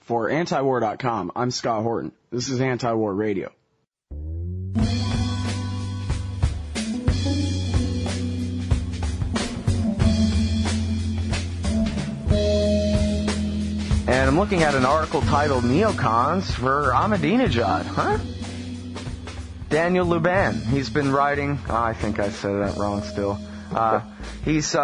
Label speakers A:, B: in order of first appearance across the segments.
A: For antiwar.com, I'm Scott Horton. This is Anti-War Radio.
B: And I'm looking at an article titled Neocons for Ahmadinejad, huh? Daniel Luban. He's been writing, I think I said that wrong still. He's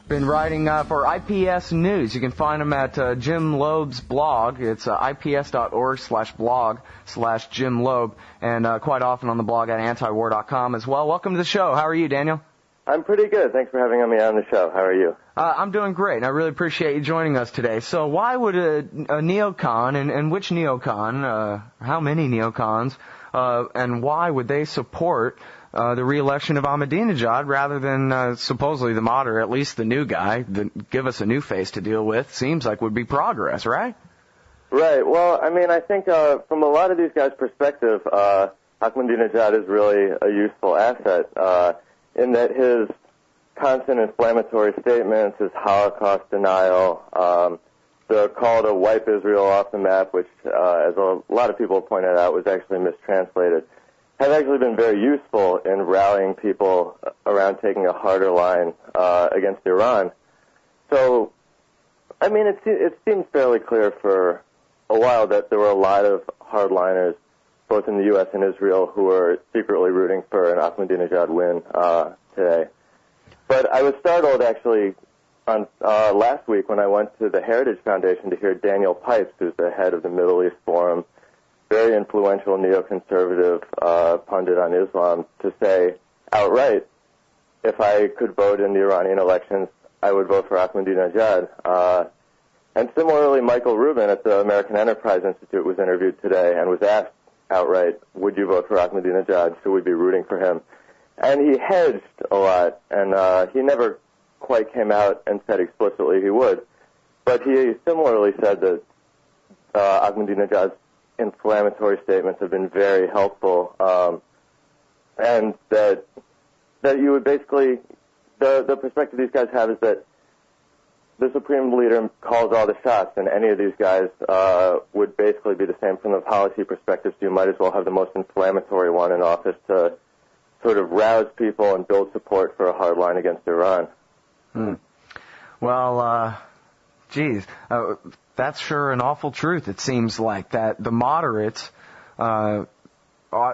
B: been writing for IPS News. You can find him at Jim Lobe's blog. It's ips.org/blog/Jim Lobe, and quite often on the blog at antiwar.com as well. Welcome to the show. How are you, Daniel?
C: I'm pretty good. Thanks for having me on the show. How are you?
B: I'm doing great, and I really appreciate you joining us today. So why would a neocon, and which neocon, how many neocons, and why would they support the re-election of Ahmadinejad rather than supposedly the moderate, at least the new guy, give us a new face to deal with? Seems like would be progress, right?
C: Right. Well, I mean, I think from a lot of these guys' perspective, Ahmadinejad is really a useful asset in that his constant inflammatory statements, his Holocaust denial, the call to wipe Israel off the map, which, as a lot of people pointed out, was actually mistranslated, have actually been very useful in rallying people around taking a harder line against Iran. So, I mean, it seems fairly clear for a while that there were a lot of hardliners, both in the U.S. and Israel, who were secretly rooting for an Ahmadinejad win today. But I was startled, actually, on last week when I went to the Heritage Foundation to hear Daniel Pipes, who's the head of the Middle East Forum, very influential neoconservative pundit on Islam, to say outright, if I could vote in the Iranian elections, I would vote for Ahmadinejad. And similarly, Michael Rubin at the American Enterprise Institute was interviewed today and was asked outright, would you vote for Ahmadinejad? Should we be rooting for him? And he hedged a lot, and he never quite came out and said explicitly he would. But he similarly said that Ahmadinejad's inflammatory statements have been very helpful, and that you would basically, the perspective these guys have is that the Supreme Leader calls all the shots, and any of these guys would basically be the same from the policy perspective, so you might as well have the most inflammatory one in office to sort of rouse people and build support for a hard line against Iran.
B: Well, that's sure an awful truth, it seems like, that the moderates ought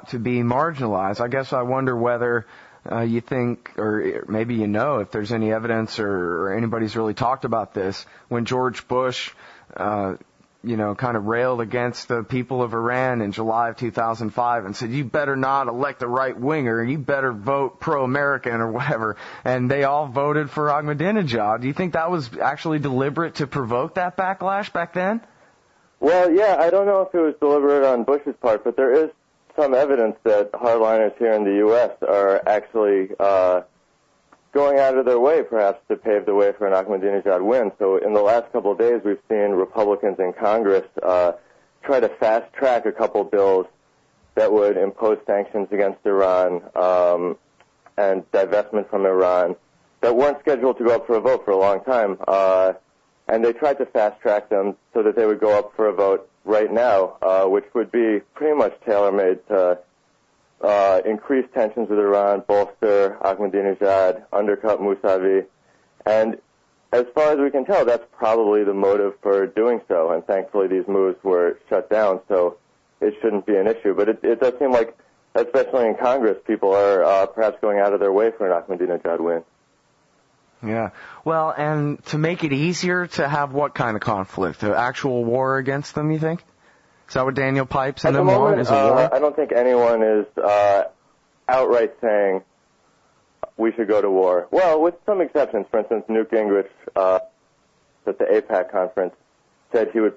B: to be marginalized. I guess I wonder whether you think, or maybe you know, if there's any evidence or anybody's really talked about this, when George Bush, kind of railed against the people of Iran in July of 2005 and said, you better not elect a right-winger, you better vote pro-American or whatever, and they all voted for Ahmadinejad. Do you think that was actually deliberate to provoke that backlash back then?
C: Well, yeah, I don't know if it was deliberate on Bush's part, but there is some evidence that hardliners here in the U.S. are actually going out of their way, perhaps, to pave the way for an Ahmadinejad win. So in the last couple of days, we've seen Republicans in Congress try to fast-track a couple bills that would impose sanctions against Iran and divestment from Iran that weren't scheduled to go up for a vote for a long time. And they tried to fast-track them so that they would go up for a vote right now, which would be pretty much tailor-made to increase tensions with Iran, bolster Ahmadinejad, undercut Mousavi. And as far as we can tell, that's probably the motive for doing so. And thankfully, these moves were shut down, so it shouldn't be an issue. But it does seem like, especially in Congress, people are perhaps going out of their way for an Ahmadinejad win.
B: Yeah. Well, and to make it easier to have what kind of conflict? An actual war against them, you think? Is that what Daniel Pipes and them want? Is a war?
C: I don't think anyone is outright saying we should go to war. Well, with some exceptions. For instance, Newt Gingrich at the AIPAC conference said he would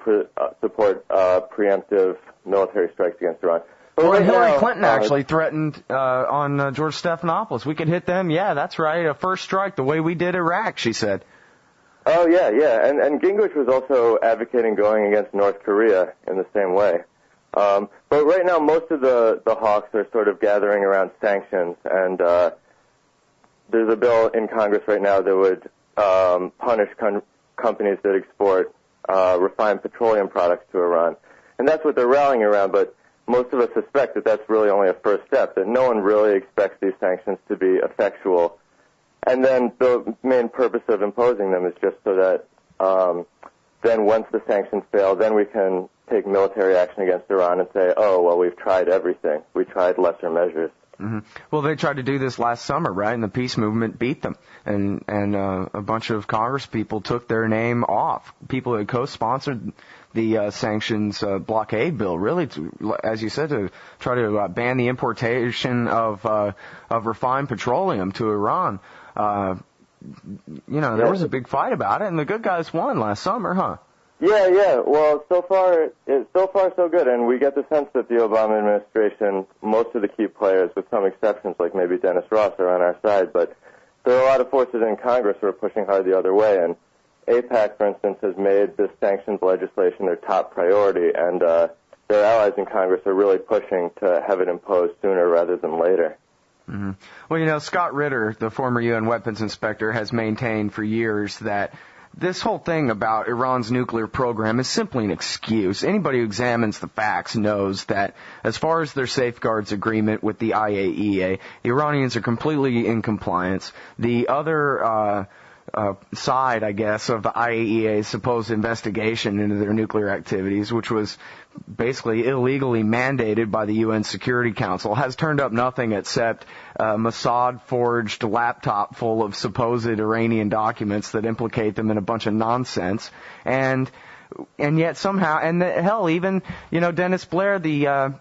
C: support preemptive military strikes against Iran.
B: Well, and Hillary Clinton actually threatened on George Stephanopoulos. We could hit them. Yeah, that's right. A first strike, the way we did Iraq, she said.
C: Oh, yeah. And Gingrich was also advocating going against North Korea in the same way. But right now, most of the hawks are sort of gathering around sanctions. And there's a bill in Congress right now that would punish companies that export refined petroleum products to Iran. And that's what they're rallying around, but most of us suspect that that's really only a first step, that no one really expects these sanctions to be effectual. And then the main purpose of imposing them is just so that then once the sanctions fail, then we can take military action against Iran and say, oh, well, we've tried everything. We tried lesser measures.
B: Mm-hmm. Well, they tried to do this last summer, right? And the peace movement beat them. And a bunch of Congress people took their name off. People who had co-sponsored the sanctions blockade bill, really, as you said, to try to ban the importation of refined petroleum to Iran. There was a big fight about it, and the good guys won last summer, huh?
C: Yeah. Well, so far so good, and we get the sense that the Obama administration, most of the key players, with some exceptions like maybe Dennis Ross, are on our side, but there are a lot of forces in Congress who are pushing hard the other way, and AIPAC, for instance, has made this sanctions legislation their top priority, and their allies in Congress are really pushing to have it imposed sooner rather than later.
B: Mm-hmm. Well, Scott Ritter, the former UN weapons inspector, has maintained for years that this whole thing about Iran's nuclear program is simply an excuse. Anybody who examines the facts knows that as far as their safeguards agreement with the IAEA, the Iranians are completely in compliance. The other side, I guess, of the IAEA's supposed investigation into their nuclear activities, which was basically illegally mandated by the UN Security Council, has turned up nothing except a Mossad-forged laptop full of supposed Iranian documents that implicate them in a bunch of nonsense. And yet somehow, even Dennis Blair, the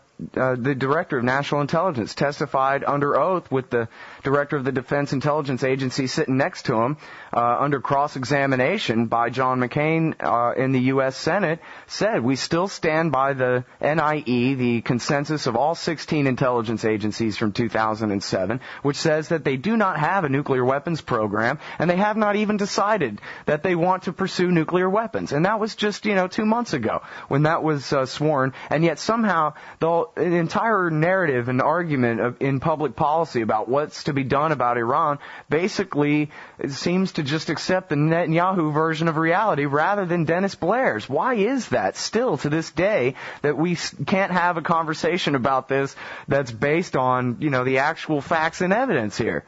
B: director of national intelligence, testified under oath with the director of the Defense Intelligence Agency sitting next to him under cross-examination by John McCain in the U.S. Senate, said, we still stand by the NIE, the consensus of all 16 intelligence agencies from 2007, which says that they do not have a nuclear weapons program, and they have not even decided that they want to pursue nuclear weapons. And that was just, 2 months ago when that was sworn, and yet somehow the entire narrative and argument in public policy about what's to be done about Iran basically seems to just accept the Netanyahu version of reality rather than Dennis Blair's. Why is that still to this day that we can't have a conversation about this that's based on, the actual facts and evidence here?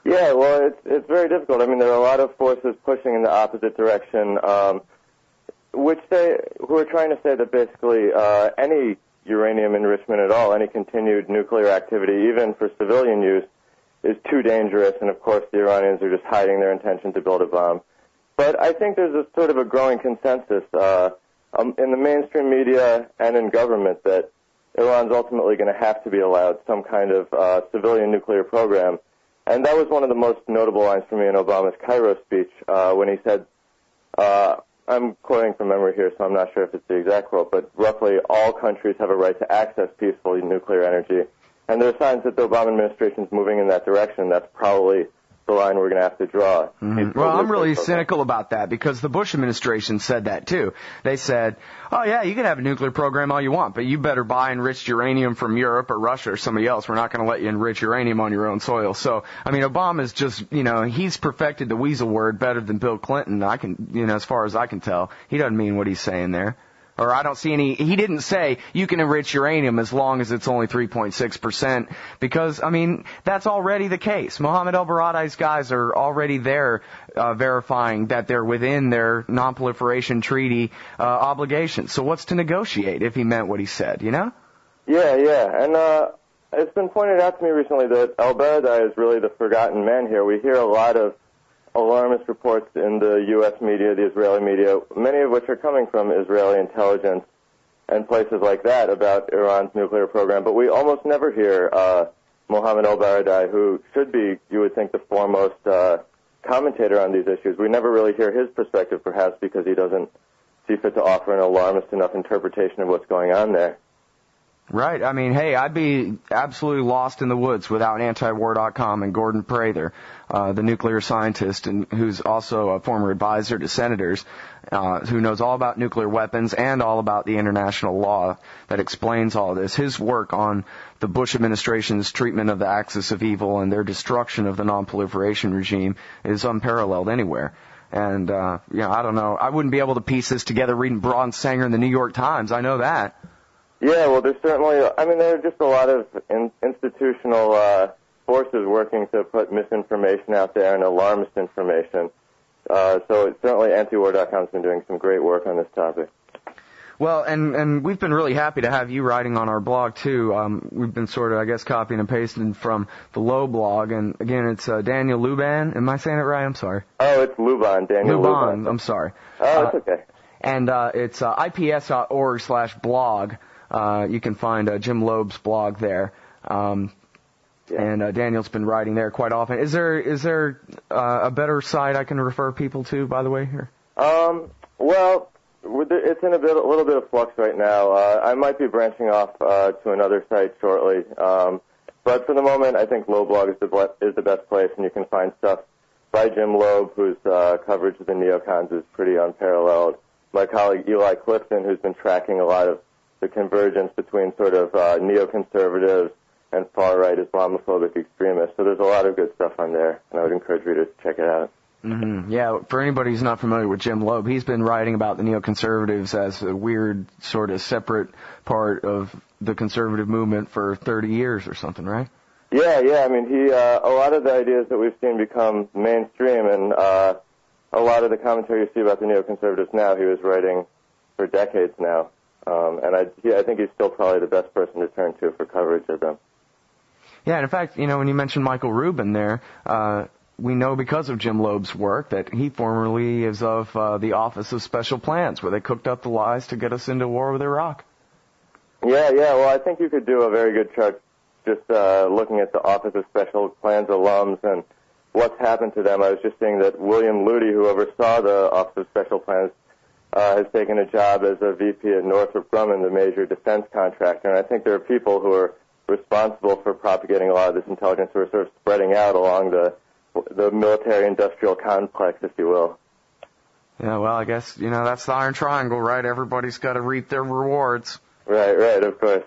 C: Yeah, well, it's very difficult. I mean, there are a lot of forces pushing in the opposite direction, who are trying to say that basically any uranium enrichment at all, any continued nuclear activity, even for civilian use, is too dangerous, and of course the Iranians are just hiding their intention to build a bomb. But I think there's a sort of a growing consensus in the mainstream media and in government that Iran's ultimately going to have to be allowed some kind of civilian nuclear program. And that was one of the most notable lines for me in Obama's Cairo speech when he said, I'm quoting from memory here, so I'm not sure if it's the exact quote, but roughly all countries have a right to access peaceful nuclear energy. And there are signs that the Obama administration is moving in that direction. That's probably the line we're going to have to draw.
B: Mm-hmm. Well, I'm really cynical about that because the Bush administration said that too. They said, oh yeah, you can have a nuclear program all you want, but you better buy enriched uranium from Europe or Russia or somebody else. We're not going to let you enrich uranium on your own soil. So, I mean, Obama's just, he's perfected the weasel word better than Bill Clinton. As far as I can tell, he doesn't mean what he's saying there. Or I don't see he didn't say you can enrich uranium as long as it's only 3.6%, because, that's already the case. Mohammed El-Baradei's guys are already there verifying that they're within their non-proliferation treaty obligations. So what's to negotiate if he meant what he said,
C: Yeah. And it's been pointed out to me recently that El-Baradei is really the forgotten man here. We hear a lot of alarmist reports in the U.S. media, the Israeli media, many of which are coming from Israeli intelligence and places like that about Iran's nuclear program. But we almost never hear Mohammed El-Baradei, who should be, you would think, the foremost commentator on these issues. We never really hear his perspective, perhaps because he doesn't see fit to offer an alarmist enough interpretation of what's going on there.
B: Right. I'd be absolutely lost in the woods without antiwar.com and Gordon Prather, the nuclear scientist and who's also a former advisor to senators, who knows all about nuclear weapons and all about the international law that explains all this. His work on the Bush administration's treatment of the axis of evil and their destruction of the non-proliferation regime is unparalleled anywhere. And, I don't know. I wouldn't be able to piece this together reading Braun Sanger in the New York Times. I know that.
C: Yeah, well, there's certainly, there are just a lot of institutional forces working to put misinformation out there and alarmist information. So certainly antiwar.com's been doing some great work on this topic.
B: Well, and we've been really happy to have you writing on our blog, too. We've been sort of, I guess, copying and pasting from the Lobe blog. And, again, it's Daniel Luban. Am I saying it right? I'm sorry.
C: Oh, it's Luban, Daniel Luban.
B: I'm sorry.
C: Oh, it's okay.
B: And it's ips.org/blog. You can find Jim Lobe's blog there. And Daniel's been writing there quite often. Is there a better site I can refer people to, by the way, here?
C: Well, it's in a little bit of flux right now. I might be branching off to another site shortly. But for the moment, I think Loblog is the best place, and you can find stuff by Jim Lobe, whose coverage of the neocons is pretty unparalleled. My colleague Eli Clifton, who's been tracking a lot of the convergence between sort of neoconservatives and far-right Islamophobic extremists. So there's a lot of good stuff on there, and I would encourage readers to check it out.
B: Mm-hmm. Yeah, for anybody who's not familiar with Jim Lobe, he's been writing about the neoconservatives as a weird sort of separate part of the conservative movement for 30 years or something, right?
C: Yeah. I mean, a lot of the ideas that we've seen become mainstream, and a lot of the commentary you see about the neoconservatives now, he was writing for decades now. And I think he's still probably the best person to turn to for coverage of them.
B: Yeah, and in fact, when you mentioned Michael Rubin there, we know because of Jim Lobe's work that he formerly is of the Office of Special Plans, where they cooked up the lies to get us into war with Iraq.
C: Yeah. Well, I think you could do a very good chart just looking at the Office of Special Plans alums and what's happened to them. I was just seeing that William Luty, who oversaw the Office of Special Plans, has taken a job as a VP at Northrop Grumman, the major defense contractor. And I think there are people who are responsible for propagating a lot of this intelligence who are sort of spreading out along the military-industrial complex, if you will.
B: Yeah, well, I guess, that's the Iron Triangle, right? Everybody's got to reap their rewards.
C: Right, of course.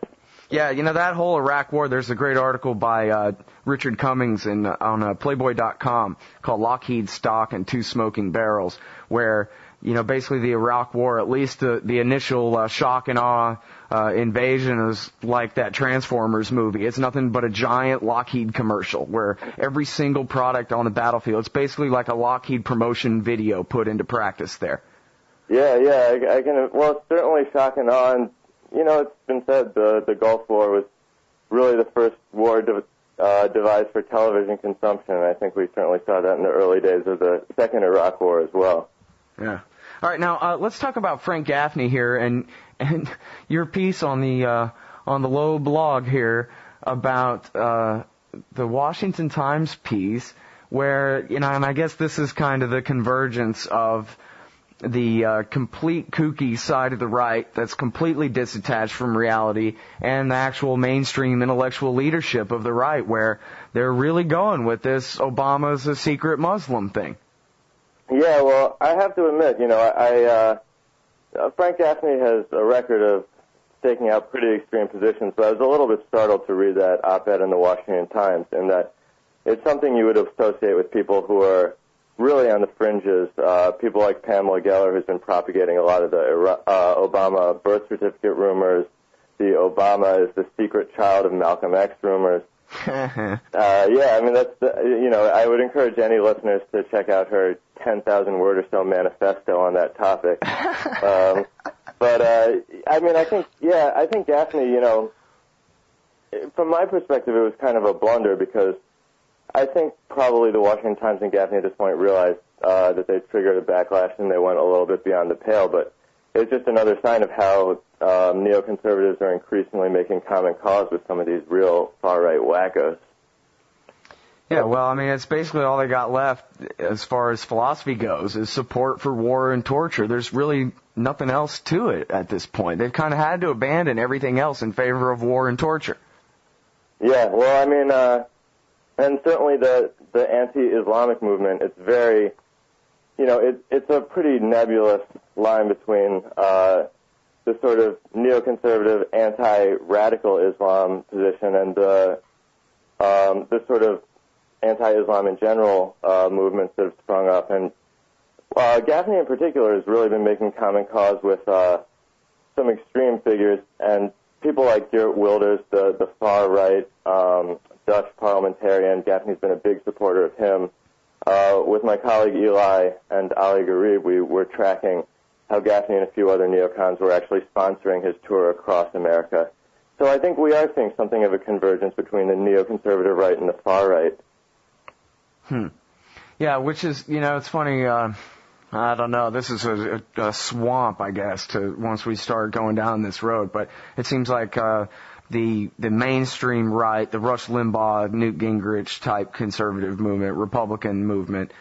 B: Yeah, that whole Iraq war, there's a great article by Richard Cummings on Playboy.com called Lockheed Stock and Two Smoking Barrels, where basically the Iraq war, at least the initial shock and awe invasion is like that Transformers movie. It's nothing but a giant Lockheed commercial where every single product on the battlefield, it's basically like a Lockheed promotion video put into practice there.
C: Yeah, I can. Well, it's certainly shock and awe. And, it's been said the Gulf War was really the first war devised for television consumption. And I think we certainly saw that in the early days of the second Iraq War as well.
B: Yeah. All right, now let's talk about Frank Gaffney here and your piece on the Lowe blog here about the Washington Times piece, where and I guess this is kind of the convergence of the complete kooky side of the right that's completely disattached from reality and the actual mainstream intellectual leadership of the right, where they're really going with this Obama's a secret Muslim thing.
C: Yeah, well, I have to admit, Frank Gaffney has a record of staking out pretty extreme positions, but I was a little bit startled to read that op-ed in the Washington Times, in that it's something you would associate with people who are really on the fringes, people like Pamela Geller, who's been propagating a lot of the Obama birth certificate rumors, the Obama is the secret child of Malcolm X rumors. That's I would encourage any listeners to check out her 10,000 word or so manifesto on that topic. I think Gaffney, from my perspective, it was kind of a blunder, because I think probably the Washington Times and Gaffney at this point realized that they triggered a backlash and they went a little bit beyond the pale, but it's just another sign of how neoconservatives are increasingly making common cause with some of these real far-right wackos.
B: Yeah, well, it's basically all they got left as far as philosophy goes is support for war and torture. There's really nothing else to it at this point. They've kind of had to abandon everything else in favor of war and torture. Yeah,
C: well, and certainly the anti-Islamic movement, it's very, it's a pretty nebulous line between the sort of neoconservative anti-radical Islam position and the sort of anti-Islam in general movements that have sprung up. And Gaffney in particular has really been making common cause with some extreme figures, and people like Geert Wilders, the far right Dutch parliamentarian. Gaffney's been a big supporter of him. With my colleague Eli and Ali Gharib, we were tracking how Gaffney and a few other neocons were actually sponsoring his tour across America. So I think we are seeing something of a convergence between the neoconservative right and the far right.
B: Yeah, which is, it's funny, I don't know, this is a swamp, I guess, once we start going down this road, but it seems like the mainstream right, the Rush Limbaugh, Newt Gingrich type conservative movement, Republican movement,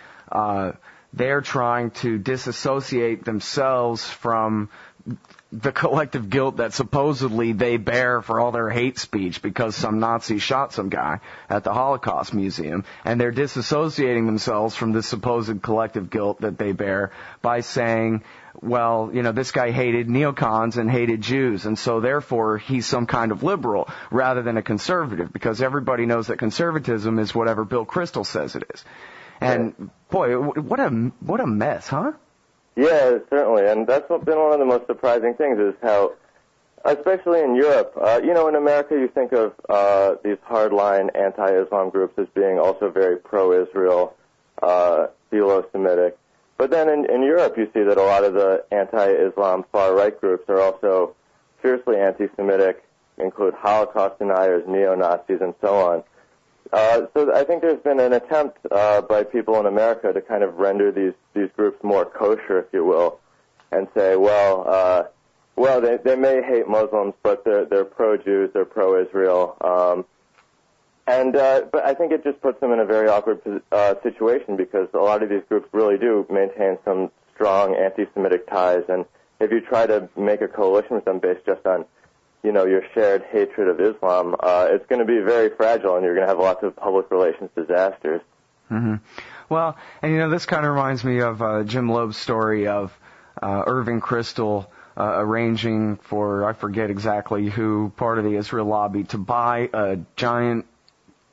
B: they're trying to disassociate themselves from the collective guilt that supposedly they bear for all their hate speech because some Nazi shot some guy at the Holocaust Museum, and they're disassociating themselves from this supposed collective guilt that they bear by saying, well, this guy hated neocons and hated Jews, and so therefore he's some kind of liberal rather than a conservative, because everybody knows that conservatism is whatever Bill Kristol says it is. And boy, what a mess, huh?
C: Yeah, certainly, and that's been one of the most surprising things is how, especially in Europe, in America you think of these hardline anti-Islam groups as being also very pro-Israel, philo-Semitic. But then in Europe you see that a lot of the anti-Islam far-right groups are also fiercely anti-Semitic, include Holocaust deniers, neo-Nazis, and so on. So I think there's been an attempt by people in America to kind of render these groups more kosher, if you will, and say, well, they may hate Muslims, but they're pro-Jews, they're pro-Israel, but I think it just puts them in a very awkward situation because a lot of these groups really do maintain some strong anti-Semitic ties, and if you try to make a coalition with them based just on your shared hatred of Islam, it's going to be very fragile, and you're going to have lots of public relations disasters.
B: Mm-hmm. Well, and this kind of reminds me of Jim Lobe's story of Irving Kristol arranging for, I forget exactly who, part of the Israel lobby, to buy a giant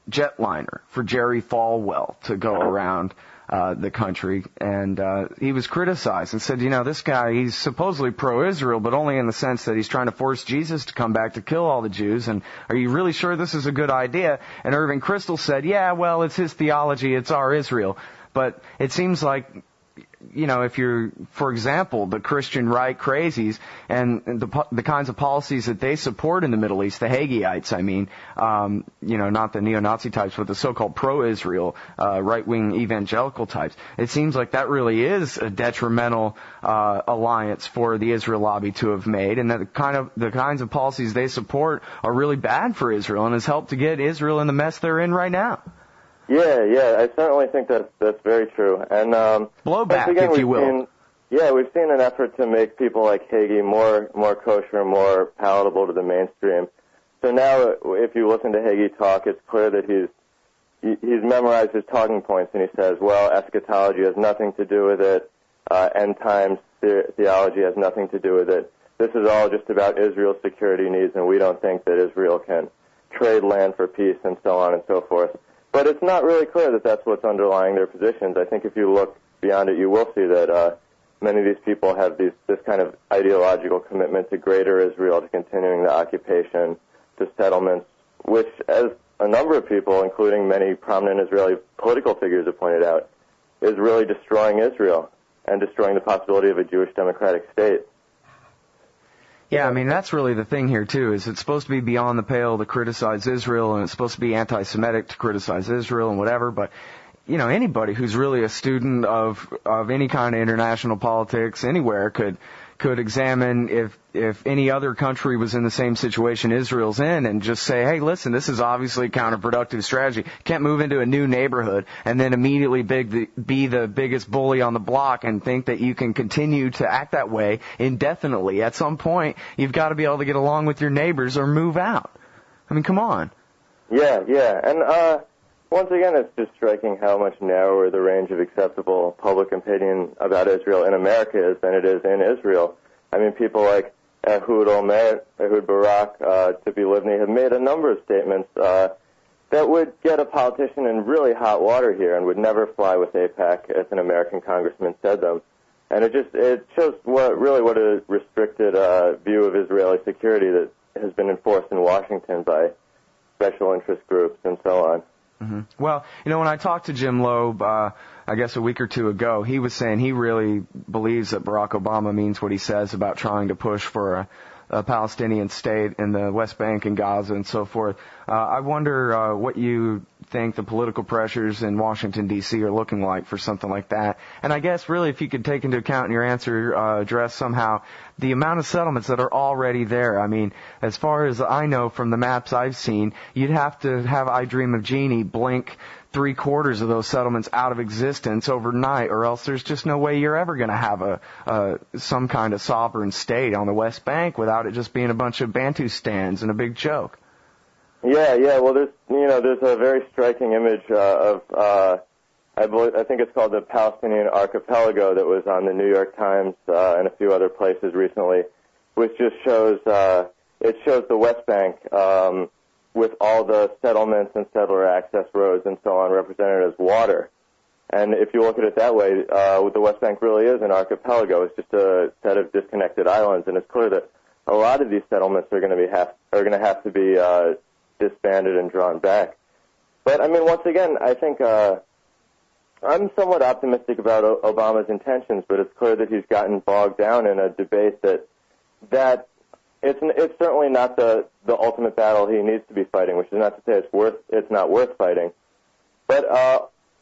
B: jetliner for Jerry Falwell to go around the country, and he was criticized and said, this guy, he's supposedly pro-Israel, but only in the sense that he's trying to force Jesus to come back to kill all the Jews, and are you really sure this is a good idea? And Irving Kristol said, yeah, well, it's his theology, it's our Israel. But it seems like, if you're, for example, the Christian right crazies and the kinds of policies that they support in the Middle East, the Hagiites, not the neo-Nazi types, but the so-called pro-Israel, right-wing evangelical types, it seems like that really is a detrimental alliance for the Israel lobby to have made, and that the kinds of policies they support are really bad for Israel and has helped to get Israel in the mess they're in right now.
C: Yeah, I certainly think that's very true. And
B: blowback,
C: again,
B: if you will.
C: We've seen an effort to make people like Hagee more kosher, more palatable to the mainstream. So now, if you listen to Hagee talk, it's clear that he's memorized his talking points, and he says, well, eschatology has nothing to do with it. End times theology has nothing to do with it. This is all just about Israel's security needs, and we don't think that Israel can trade land for peace, and so on and so forth. But it's not really clear that that's what's underlying their positions. I think if you look beyond it, you will see that many of these people have this kind of ideological commitment to greater Israel, to continuing the occupation, to settlements, which, as a number of people, including many prominent Israeli political figures, have pointed out, is really destroying Israel and destroying the possibility of a Jewish democratic state.
B: Yeah, that's really the thing here, too, is it's supposed to be beyond the pale to criticize Israel, and it's supposed to be anti-Semitic to criticize Israel and whatever, but, anybody who's really a student of any kind of international politics anywhere could examine if any other country was in the same situation Israel's in and just say, hey, listen, this is obviously a counterproductive strategy. You can't move into a new neighborhood and then immediately be the biggest bully on the block and think that you can continue to act that way indefinitely. At some point, you've got to be able to get along with your neighbors or move out. Come on.
C: Yeah, and once again, it's just striking how much narrower the range of acceptable public opinion about Israel in America is than it is in Israel. People like Ehud Olmert, Ehud Barak, Tzipi Livni have made a number of statements that would get a politician in really hot water here and would never fly with AIPAC if an American congressman said them. And it shows what a restricted view of Israeli security that has been enforced in Washington by special interest groups and so on.
B: Mm-hmm. Well, when I talked to Jim Lobe, I guess a week or two ago, he was saying he really believes that Barack Obama means what he says about trying to push for a Palestinian state in the West Bank and Gaza and so forth. I wonder what you think the political pressures in Washington, D.C. are looking like for something like that. And I guess really if you could take into account in your answer, address somehow the amount of settlements that are already there. I mean, as far as I know from the maps I've seen, you'd have to have I Dream of Jeannie blink 3/4 of those settlements out of existence overnight, or else there's just no way you're ever going to have some kind of sovereign state on the West Bank without it just being a bunch of Bantustans and a big joke.
C: Yeah. Well, there's a very striking image of I think it's called the Palestinian Archipelago that was on the New York Times and a few other places recently, which just shows the West Bank with all the settlements and settler access roads and so on represented as water. And if you look at it that way, the West Bank really is an archipelago. It's just a set of disconnected islands, and it's clear that a lot of these settlements are going to have to be disbanded and drawn back. But I mean, once again, I think I'm somewhat optimistic about Obama's intentions, but it's clear that he's gotten bogged down in a debate that it's certainly not the ultimate battle he needs to be fighting, which is not to say it's not worth fighting. But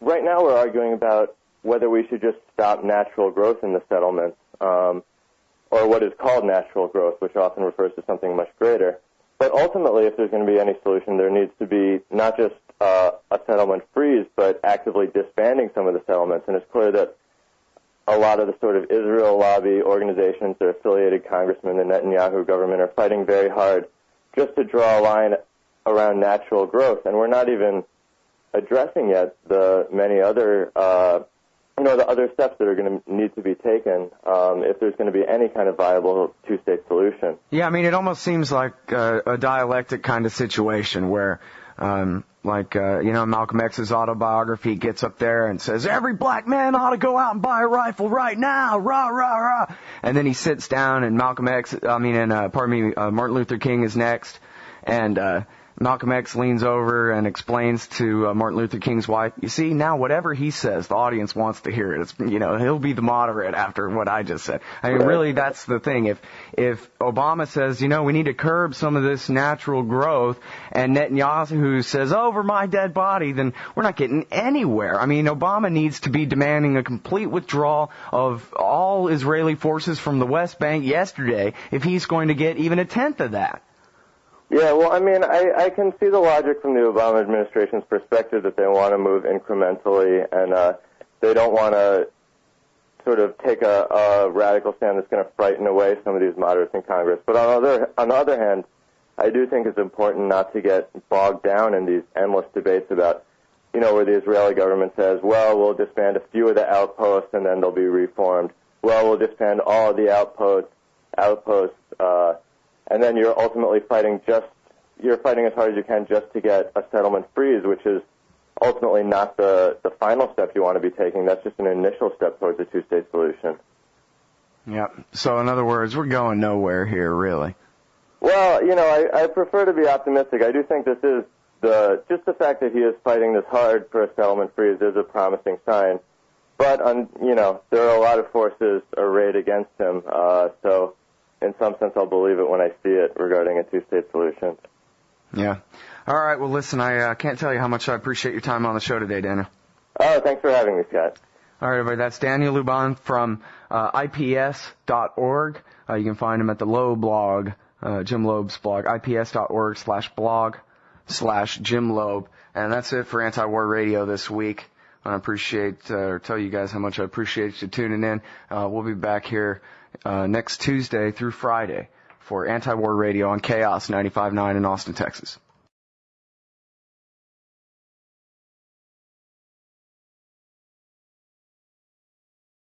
C: right now we're arguing about whether we should just stop natural growth in the settlements, or what is called natural growth, which often refers to something much greater. But ultimately, if there's going to be any solution, there needs to be not just a settlement freeze, but actively disbanding some of the settlements. And it's clear that a lot of the sort of Israel lobby organizations, their affiliated congressmen, the Netanyahu government, are fighting very hard just to draw a line around natural growth. And we're not even addressing yet the many other, the other steps that are going to need to be taken if there's going to be any kind of viable two-state solution.
B: Yeah, I mean, it almost seems like a dialectic kind of situation where, Malcolm X's autobiography gets up there and says, every black man ought to go out and buy a rifle right now, rah, rah, rah. And then he sits down and Martin Luther King is next. And Malcolm X leans over and explains to Martin Luther King's wife, you see, now whatever he says, the audience wants to hear it. It's, he'll be the moderate after what I just said. I mean, really, that's the thing. If Obama says, we need to curb some of this natural growth, and Netanyahu says, over my dead body, then we're not getting anywhere. I mean, Obama needs to be demanding a complete withdrawal of all Israeli forces from the West Bank yesterday if he's going to get even a tenth of that.
C: Yeah, well, I mean, I can see the logic from the Obama administration's perspective that they want to move incrementally and they don't want to sort of take a radical stand that's going to frighten away some of these moderates in Congress. But on the other hand, I do think it's important not to get bogged down in these endless debates about, where the Israeli government says, well, we'll disband a few of the outposts and then they'll be reformed. Well, we'll disband all of the outposts, and then you're ultimately fighting as hard as you can just to get a settlement freeze, which is ultimately not the final step you want to be taking. That's just an initial step towards a two-state solution.
B: Yeah. So in other words, we're going nowhere here, really.
C: Well, I prefer to be optimistic. I do think this is just the fact that he is fighting this hard for a settlement freeze is a promising sign. But, there are a lot of forces arrayed against him, so in some sense, I'll believe it when I see it regarding a two-state solution.
B: Yeah. All right. Well, listen, I can't tell you how much I appreciate your time on the show today, Daniel.
C: Oh, thanks for having me, Scott.
B: All right, everybody. That's Daniel Luban from IPS.org. You can find him at the Lobe blog, Jim Lobe's blog, ips.org/blog/Jim Lobe. And that's it for Anti-War Radio this week. I tell you guys how much I appreciate you tuning in. We'll be back here next Tuesday through Friday for Anti-War Radio on Chaos 95.9 in Austin, Texas.